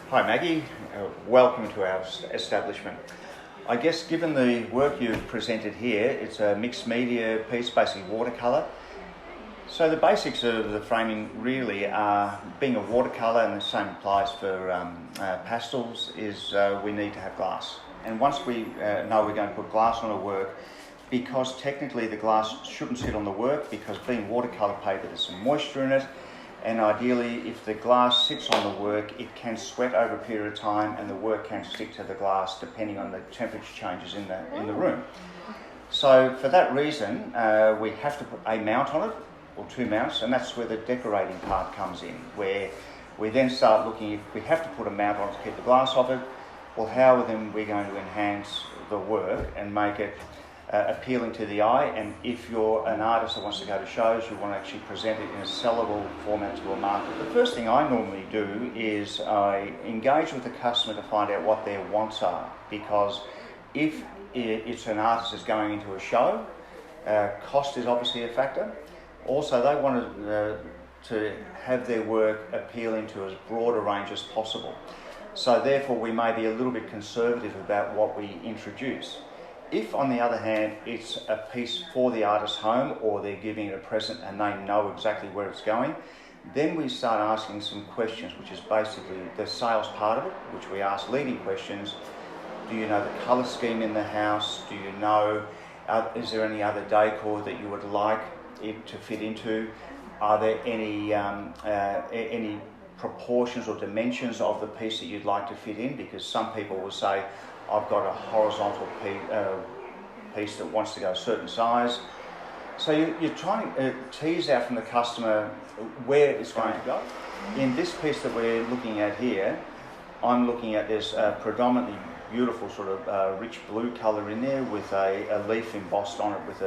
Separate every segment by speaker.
Speaker 1: Hi Maggie, welcome to our establishment. I guess given the work you've presented here, it's a mixed media piece, basically watercolour. So the basics of the framing really are being a watercolour, and the same applies for pastels, is we need to have glass. And once we know we're going to put glass on a work, because technically the glass shouldn't sit on the work, because being watercolour paper there's some moisture in it, and ideally if the glass sits on the work it can sweat over a period of time and the work can stick to the glass depending on the temperature changes in the room. So for that reason we have to put a mount on it, or two mounts, and that's where the decorating part comes in, where we then start looking, if we have to put a mount on to keep the glass off it, well how then we're going to enhance the work and make it appealing to the eye. And if you're an artist that wants to go to shows, you want to actually present it in a sellable format to a market. The first thing I normally do is I engage with the customer to find out what their wants are, because if it's an artist that's going into a show, cost is obviously a factor. Also, they want to have their work appealing to as broad a range as possible. So therefore we may be a little bit conservative about what we introduce. If, on the other hand, it's a piece for the artist's home, or they're giving it a present and they know exactly where it's going, then we start asking some questions, which is basically the sales part of it, which we ask leading questions. Do you know the colour scheme in the house? Do you know, is there any other decor that you would like it to fit into? Are there any proportions or dimensions of the piece that you'd like to fit in? Because some people will say, I've got a horizontal piece that wants to go a certain size. So you're trying to tease out from the customer where it's going to go. In this piece that we're looking at here, I'm looking at this predominantly beautiful sort of rich blue colour in there, with a leaf embossed on it with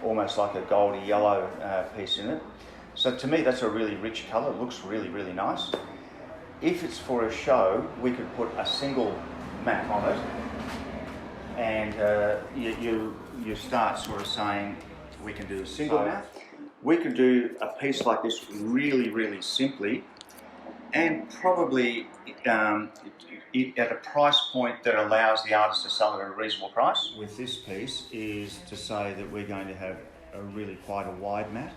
Speaker 1: almost like a goldy yellow piece in it. So to me that's a really rich colour, it looks really, really nice. If it's for a show, we could put a single mat on it, and you start sort of saying we can do a single mat. We could do a piece like this really, really simply, and probably at a price point that allows the artist to sell it at a reasonable price. With this piece is to say that we're going to have a really quite a wide mat,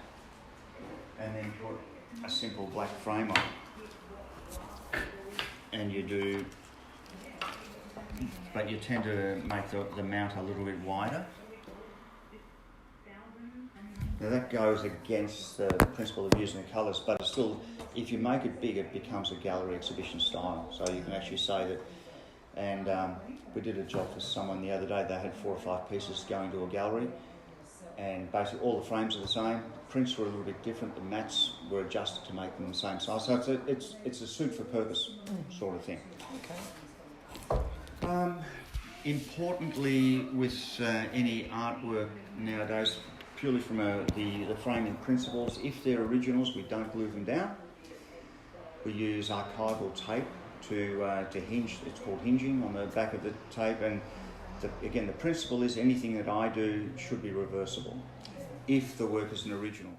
Speaker 1: and then put a simple black frame on, and you do, but you tend to make the mount a little bit wider. Now that goes against the principle of using the colours, but it's still, if you make it big, it becomes a gallery exhibition style. So you can actually say that, and we did a job for someone the other day, they had 4 or 5 pieces going to a gallery, and basically all the frames are the same, the prints were a little bit different, the mats were adjusted to make them the same size. So it's a suit for purpose sort of thing. Okay. Importantly, with any artwork nowadays, purely from the framing principles, if they're originals, we don't glue them down. We use archival tape to hinge. It's called hinging on the back of the tape, and again the principle is anything that I do should be reversible if the work is an original.